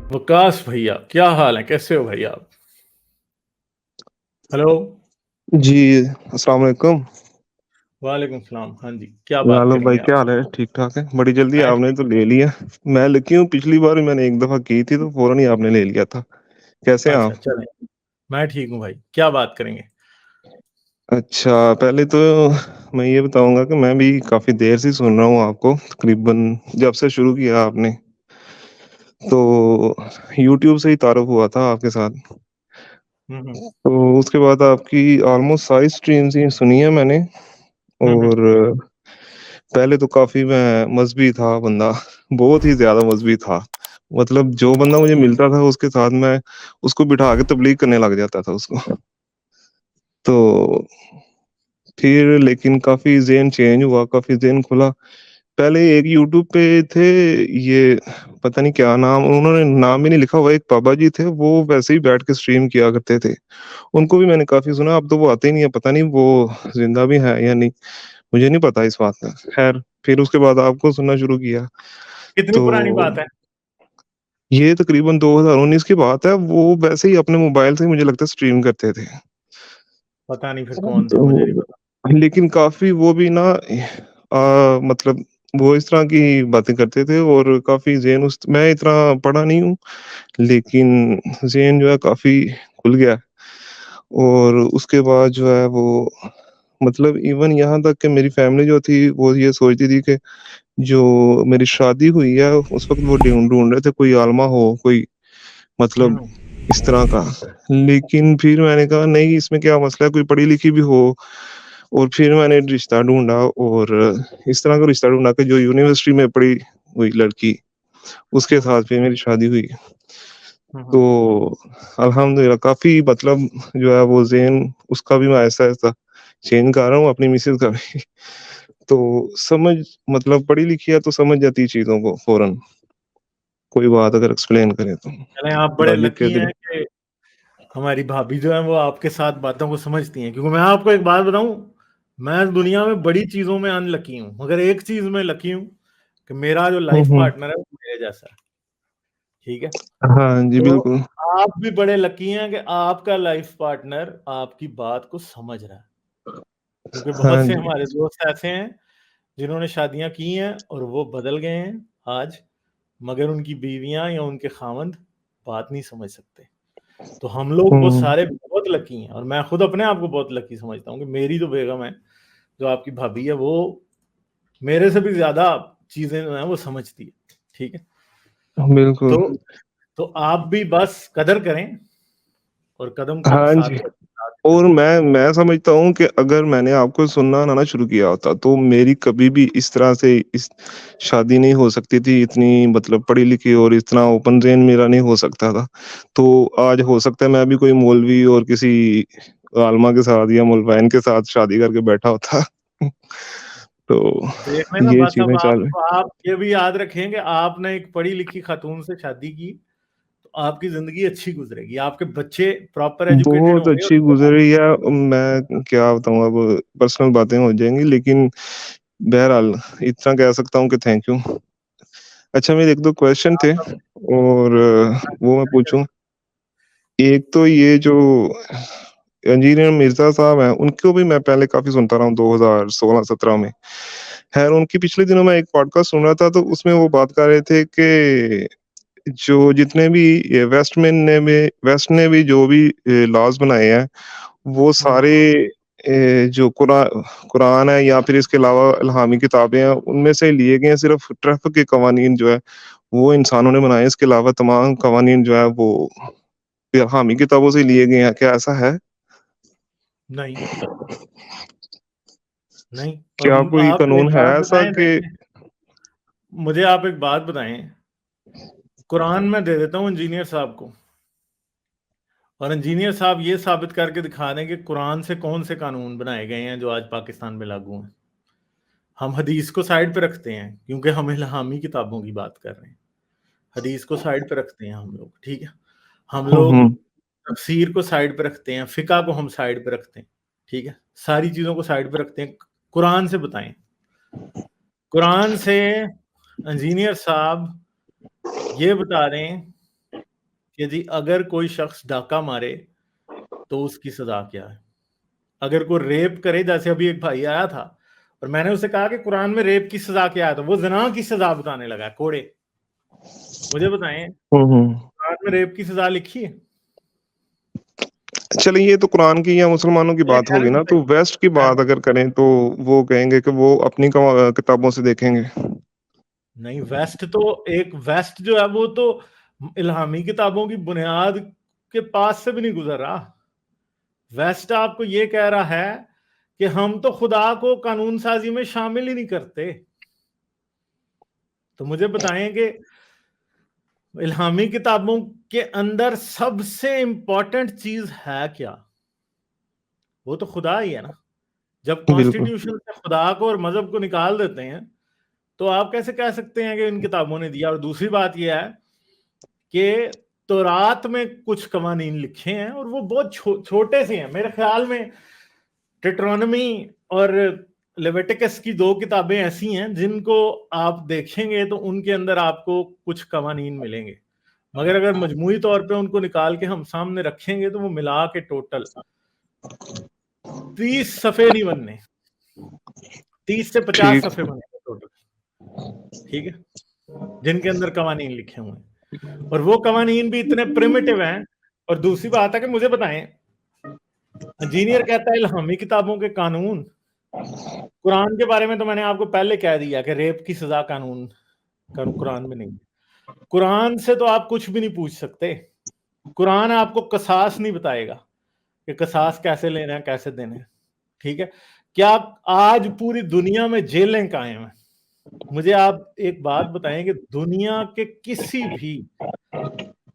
वकास भैया, क्या हाल है? कैसे हो भैया आप? हेलो। जी, अस्सलाम वालेकुम। वालेकुम सलाम। हाँ जी, क्या बात आलम भाई करेंगे आप? क्या हाल है? ठीक-ठाक है? बड़ी जल्दी मैं आपने ठीक। तो ले लिया। मैं लकी हूँ, पिछली बार भी मैंने एक दफ़ा की थी तो फ़ौरन ही आपने ले लिया था। कैसे हैं अच्छा, आप? चलें। मैं ठीक हूँ भाई, क्या बात करेंगे? अच्छा, पहले तो मैं ये बताऊँगा कि मैं भी काफ़ी देर से सुन रहा हूँ आपको, तकरीबन जब से शुरू किया आपने। तो यूट्यूब से ही तारुफ़ हुआ था आपके साथ। हुँ, हुँ। तो उसके बाद आपकी ऑलमोस्ट सारी स्ट्रीम्स ही सुनी है मैंने हुँ, हुँ। और पहले तो काफ़ी मैं मज़हबी था बंदा, बहुत ही ज़्यादा मज़हबी था। मतलब जो बंदा मुझे मिलता था उसके साथ मैं उसको बिठा के तबलीग करने लग जाता था उसको। तो फिर लेकिन काफ़ी ज़हन चेंज हुआ, काफ़ी ज़हन खुला। पहले एक यूट्यूब पे थे ये पता नहीं क्या नाम उन्होंने नाम भी नहीं लिखा हुआ, एक बाबा जी थे, वो वैसे ही बैठ के स्ट्रीम किया करते थे। उनको भी मैंने काफ़ी सुना, अब तो वो आते ही नहीं है, पता नहीं वो ज़िंदा भी हैं या नहीं, मुझे नहीं पता इस बात का। ख़ैर, फिर उसके बाद आपको सुनना शुरू किया। कितनी पुरानी तो बात है? ये तकरीबन 2019 की बात है, वो वैसे ही अपने मोबाइल से ही मुझे लगता है स्ट्रीम करते थे। पता नहीं फिर कौन थे, मुझे नहीं तो पता। लेकिन काफ़ी वो भी ना मतलब वो इस तरह की बातें करते थे और काफ़ी ज़हन उस मैं इतना पढ़ा नहीं हूँ, लेकिन ज़हन जो है काफ़ी खुल गया और उसके बाद जो है वो मतलब इवन यहाँ तक कि मेरी फैमिली जो थी, वो ये सोचती थी कि जो मेरी शादी हुई है, उस वक़्त वो ढूँढ रहे थे कोई आलिमा हो, कोई हुँ, मतलब हुँ। इस तरह का। लेकिन फिर मैंने कहा नहीं इसमें क्या मसला है, कोई पढ़ी-लिखी भी हो और फिर मैंने रिश्ता ढूँढा और इस तरह का रिश्ता ढूँढा कि जो यूनिवर्सिटी में पढ़ी हुई लड़की, उसके हुँ, साथ हुँ। फिर मेरी शादी हुई। हुँ, तो हुँ। अल्हम्दुलिल्लाह काफ़ी मतलब जो है वो ज़हन उसका भी मैं ऐसा-ऐसा चेंज कर रहा हूँ, अपनी मिसेज़ का भी। तो समझ मतलब पढ़ी-लिखी है तो समझ जाती है चीज़ों को फ़ौरन, कोई बात अगर एक्सप्लेन करे तो। चलें, आप बड़े गालिब के लकी दिल हैं कि हमारी भाभी जो है वो आपके साथ बातों को समझती हैं, क्योंकि मैं आपको एक बात बताऊँ, मैं दुनिया में बड़ी चीज़ों में अनलकी हूँ, मगर एक चीज़ में लकी हूँ कि मेरा जो हुँ, लाइफ़ हुँ। पार्टनर है वो मेरे जैसा है, ठीक है? हाँ जी, तो बिल्कुल। आप भी बड़े लकी हैं कि आपका लाइफ पार्टनर आपकी बात को समझ रहा है, क्योंकि बहुत हाँ से जी। हमारे दोस्त ऐसे हैं जिन्होंने शादियां की हैं और वो बदल गए हैं आज, मगर उनकी बीवियां या उनके खावंद बात नहीं समझ सकते। तो हम लोग वो हुँ। सारे बहुत लकी हैं और मैं खुद अपने आप को बहुत लकी समझता हूँ कि मेरी जो बेगम है, जो आपकी भाभी है, वो मेरे से भी ज्यादा चीजें जो है वो समझती है, ठीक है? बिल्कुल। तो तो आप भी बस कदर करें और कदम कद हाँ साथ जी। रखें, साथ और चलें। मैं समझता हूँ कि अगर मैंने आपको सुनना ना शुरू किया होता, तो मेरी कभी भी इस तरह से इस शादी नहीं हो सकती थी, इतनी मतलब पढ़ी-लिखी और इतना ओपन ज़हन मेरा नहीं हो सकता था। तो आज हो सकता है मैं भी कोई मौलवी और किसी आलिमा के साथ या मुल्ज़ाइन के साथ शादी करके बैठा होता। तो देख लेना ये बस। अब चीज़ें चालू आप ये भी याद रखें कि आपने एक पढ़ी लिखी खातून से शादी की, तो आपकी जिंदगी अच्छी गुजरेगी, आपके बच्चे प्रॉपर एजुकेटेड बहुत होंगे और अच्छी गुज़री है। मैं क्या बताऊँ अब पर्सनल बातें हो जाएँगी लेकिन बहरहाल इतना कह सकता हूँ कि थैंक यू। अच्छा मेरे 1-2 क्वेश्चन थे और वो मैं पूछूँ? एक तो ये जो इंजीनियर मिर्ज़ा साहब हैं, उनको भी मैं पहले काफ़ी सुनता रहा हूँ 2016-17 में। ख़ैर उनकी पिछले दिनों मैं एक पॉडकास्ट सुन रहा था तो उसमें वो बात कर रहे थे कि जो जितने भी ये वेस्ट ने भी जो भी लॉज़ बनाए हैं, वो सारे जो कुरान है या फिर इसके अलावा इल्हामी किताबें हैं, उनमें से लिए गए हैं। सिर्फ़ ट्रैफ़िक के कवानीन जो है, वो इंसानों ने बनाए हैं। इसके अलावा तमाम कवानीन जो है वो इल्हामी किताबों से लिए गए हैं। क्या ऐसा है? नहीं, नहीं। और क्या कोई आप कानून एक है बात ऐसा बताएं, कि देखें, मुझे आप एक बात बताएं, कुरान में दे देता हूँ इंजीनियर साहब को, और इंजीनियर साहब ये साबित करके दिखा दें कि कुरान से कौन से कानून बनाए गए हैं जो आज पाकिस्तान में लागू हैं। हम हदीस को साइड पे रखते हैं क्योंकि हम इल्हामी किताबों की बात कर रहे हैं, हदीस को साइड पे रखते हैं हम लोग, ठीक है? हम हुँ, लोग हुँ। तफसीर को साइड पे रखते हैं, फिका को हम साइड पे रखते हैं, ठीक है? सारी चीज़ों को साइड पे रखते हैं। कुरान से बताएं, कुरान से इंजीनियर साहब ये बता रहे हैं کہ جی اگر کوئی شخص ڈاکہ مارے تو اس کی سزا کیا ہے، اگر کوئی ریپ کرے، جیسے ابھی ایک بھائی آیا تھا اور میں نے اسے کہا کہ قرآن میں ریپ کی سزا کیا ہے، تو وہ زنا کی سزا بتانے لگا، کوڑے۔ مجھے بتائیں قرآن میں ریپ کی سزا لکھی ہے؟ چلیے یہ تو قرآن کی یا مسلمانوں کی بات ہوگی نا، تو ویسٹ کی بات اگر کریں تو وہ کہیں گے کہ وہ اپنی کتابوں سے دیکھیں گے۔ نہیں، ویسٹ تو ایک ویسٹ جو ہے وہ تو الہامی کتابوں کی بنیاد کے پاس سے بھی نہیں گزر رہا۔ ویسٹ آپ کو یہ کہہ رہا ہے کہ ہم تو خدا کو قانون سازی میں شامل ہی نہیں کرتے۔ تو مجھے بتائیں کہ الہامی کتابوں کے اندر سب سے امپورٹنٹ چیز ہے کیا؟ وہ تو خدا ہی ہے نا۔ جب کانسٹیٹیوشن سے خدا کو اور مذہب کو نکال دیتے ہیں تو آپ کیسے کہہ سکتے ہیں کہ ان کتابوں نے دیا؟ اور دوسری بات یہ ہے کہ تورات میں کچھ قوانین لکھے ہیں اور وہ بہت چھوٹے سے ہیں، میرے خیال میں ڈیٹرونومی اور لیویٹیکس کی 2 کتابیں ایسی ہیں جن کو آپ دیکھیں گے تو ان کے اندر آپ کو کچھ قوانین ملیں گے، مگر اگر مجموعی طور پہ ان کو نکال کے ہم سامنے رکھیں گے تو وہ ملا کے ٹوٹل 30 صفحے نہیں بننے، 30 سے 50 صفحے بنے گے ٹوٹل، ٹھیک ہے، جن کے اندر قوانین لکھے ہوئے ہیں، اور وہ قوانین بھی اتنے پریمیٹیو ہیں۔ اور دوسری بات ہے کہ مجھے بتائیں، انجینئر کہتا ہے الہامی کتابوں کے قانون، قرآن کے بارے میں تو میں نے آپ کو پہلے کہہ دیا کہ ریپ کی سزا قرآن میں نہیں۔ قرآن سے تو آپ کچھ بھی نہیں پوچھ سکتے، قرآن آپ کو قصاص نہیں بتائے گا کہ قصاص کیسے لینا ہے کیسے دینا ہے، ٹھیک ہے۔ کیا آج پوری دنیا میں جیلیں قائم ہیں؟ مجھے آپ ایک بات بتائیں کہ دنیا کے کسی بھی،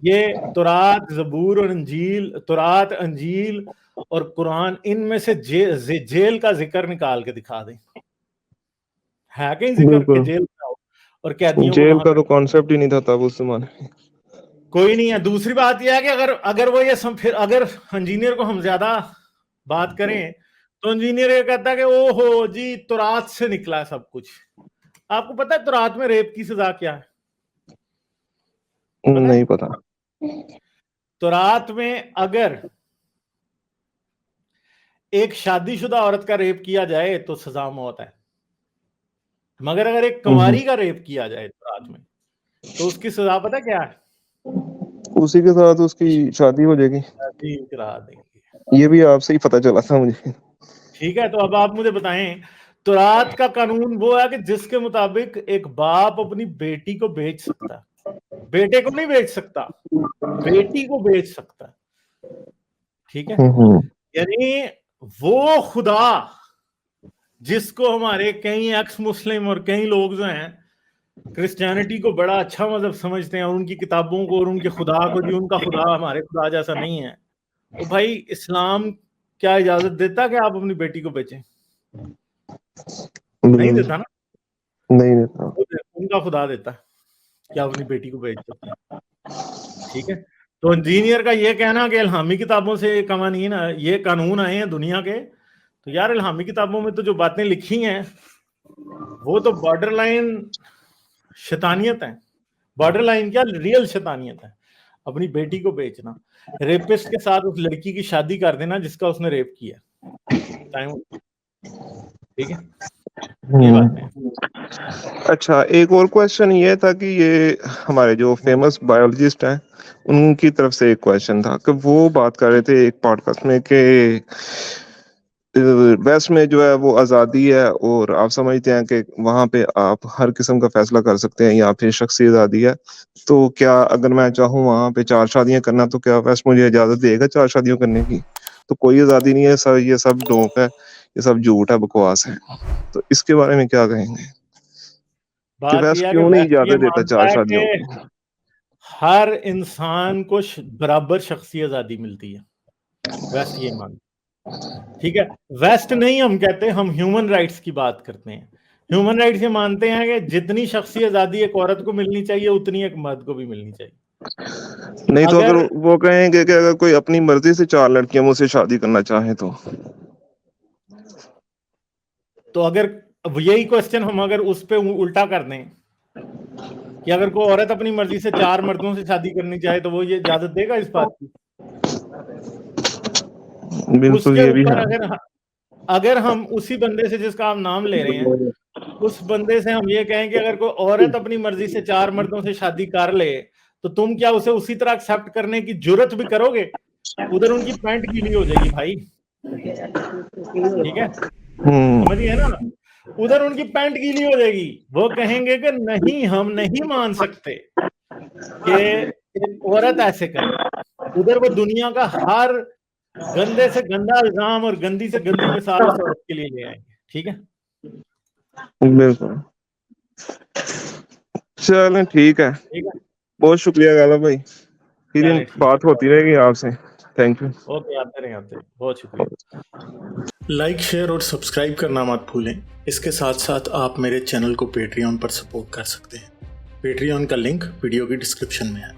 یہ تورات، زبور اور انجیل، تورات، انجیل اور قرآن، ان میں سے جیل کا ذکر نکال کے دکھا دیں، ہے کہیں ذکر کہ جیل کا ہو اور قیدیوں کو جیل وہاں کا تو کانسیپٹ ہی نہیں تھا تب اس زمانے میں، کوئی نہیں ہے۔ دوسری بات یہ ہے کہ اگر وہ یہ پھر اگر انجینئر کو ہم زیادہ بات کریں تو انجینئر یہ کہتا ہے کہ او ہو جی تورات سے نکلا ہے سب کچھ۔ آپ کو پتا ہے تورات میں ریپ کی سزا کیا ہے؟ نہیں پتا۔ تورات میں اگر ایک شادی شدہ عورت کا ریپ کیا جائے تو سزا موت ہے، مگر اگر ایک کنواری کا ریپ کیا جائے تورات میں تو اس کی سزا پتا کیا ہے؟ اسی کے ساتھ اس کی شادی ہو جائے گی، شادی کرا دیں گے۔ یہ بھی آپ سے ہی پتا چلا تھا مجھے۔ ٹھیک ہے، تو اب آپ مجھے بتائیں تورات کا قانون وہ ہے کہ جس کے مطابق ایک باپ اپنی بیٹی کو بیچ سکتا ہے، بیٹے کو نہیں بیچ سکتا، بیٹی کو بیچ سکتا ہے، ٹھیک ہے۔ یعنی وہ خدا جس کو ہمارے کئی ایکس مسلم اور کئی لوگ جو ہیں کرسچینٹی کو بڑا اچھا مذہب سمجھتے ہیں اور ان کی کتابوں کو اور ان کے خدا کو، جی ان کا خدا ہمارے خدا جیسا نہیں ہے، وہ بھائی اسلام کیا اجازت دیتا کہ آپ اپنی بیٹی کو بیچیں؟ نہیں دیتا نا، نہیں دیتا، ان کا خدا دیتا کہ آپ اپنی بیٹی کو بیچ سکتے ہیں، ٹھیک ہے۔ تو انجینئر کا یہ کہنا کہ الہامی کتابوں سے یہ قانون آئے ہیں دنیا کے، تو یار الہامی کتابوں میں تو جو باتیں لکھی ہیں وہ تو بارڈر لائن شیطانیت ہے، بارڈر لائن کیا ریئل شیطانیت ہے، اپنی بیٹی کو بیچنا، ریپسٹ کے ساتھ اس لڑکی کی شادی کر دینا جس کا اس نے ریپ کیا، ٹھیک ہے، یہ باتیں ہیں۔ اچھا ایک اور کویشچن یہ تھا کہ یہ ہمارے جو فیمس بایولوجسٹ ہیں ان کی طرف سے ایک کویشچن تھا کہ وہ بات کر رہے تھے ایک پوڈ کاسٹ میں کہ ویسٹ میں جو ہے وہ آزادی ہے اور آپ سمجھتے ہیں کہ وہاں پہ آپ ہر قسم کا فیصلہ کر سکتے ہیں یا پھر شخصی آزادی ہے، تو کیا اگر میں چاہوں وہاں پہ 4 شادیاں کرنا تو کیا ویسٹ مجھے اجازت دے گا 4 شادیوں کرنے کی؟ تو کوئی آزادی نہیں ہے، یہ سب ڈونک ہے، یہ سب جھوٹ ہے، بکواس ہے، تو اس کے بارے میں کیا کہیں گے کہ بات یہ ویسٹ ہے کہ کیوں نہیں ویسٹ یہ اجازت دیتا مانتا 4 ہے شادیوں کہ کی؟ ہر انسان کو برابر شخصی آزادی ملتی ہے، ویسٹ یہ مانتا، ٹھیک ہے۔ ویسٹ نہیں ہم کہتے، ہم ہیومن رائٹس کی بات کرتے ہیں۔ ہیومن رائٹس یہ مانتے ہیں کہ جتنی شخصی آزادی ایک عورت کو ملنی چاہیے اتنی ایک مرد کو بھی ملنی چاہیے۔ نہیں تو اگر وہ کہیں گے کہ اگر کوئی اپنی مرضی سے 4 لڑکیاں مجھ سے شادی کرنا چاہیں تو اگر یہی کوسچن ہم اگر اس پہ الٹا کر دیں कि अगर कोई औरत अपनी मर्जी से 4 मर्दों से शादी करनी चाहे तो वो ये इजाजत देगा इस बात की? बिल्कुल, उसके ये भी ऊपर है। अगर हम उसी बंदे से जिसका आप नाम ले रहे हैं, उस बंदे से हम ये कहें कि अगर कोई औरत अपनी मर्जी से 4 मर्दों से शादी कर ले तो तुम क्या उसे उसी तरह एक्सेप्ट करने की जुर्रत भी करोगे? उधर उनकी पैंट गीली हो जाएगी भाई, ठीक है, समझिए ना, उधर उनकी पैंट गीली हो जाएगी, वो कहेंगे कि नहीं हम नहीं मान सकते कि एक औरत ऐसे करे। उधर वो दुनिया का हर गंदे से गंदा इल्जाम और गंदी से गंदी मिसाल उस औरत के लिए ले आएंगे, ठीक है। बिल्कुल, चलें ठीक है, ठीक है, बहुत शुक्रिया गाला भाई, फिर चलें ठीक बात है, होती रहेगी आपसे। Thank you. ओके, आते रहें, बहुत शुक्रिया। लाइक, शेयर और सब्सक्राइब करना मत भूलें। इसके साथ साथ आप मेरे चैनल को पेट्रियन पर सपोर्ट कर सकते हैं। पेट्रियन का लिंक वीडियो की डिस्क्रिप्शन में है।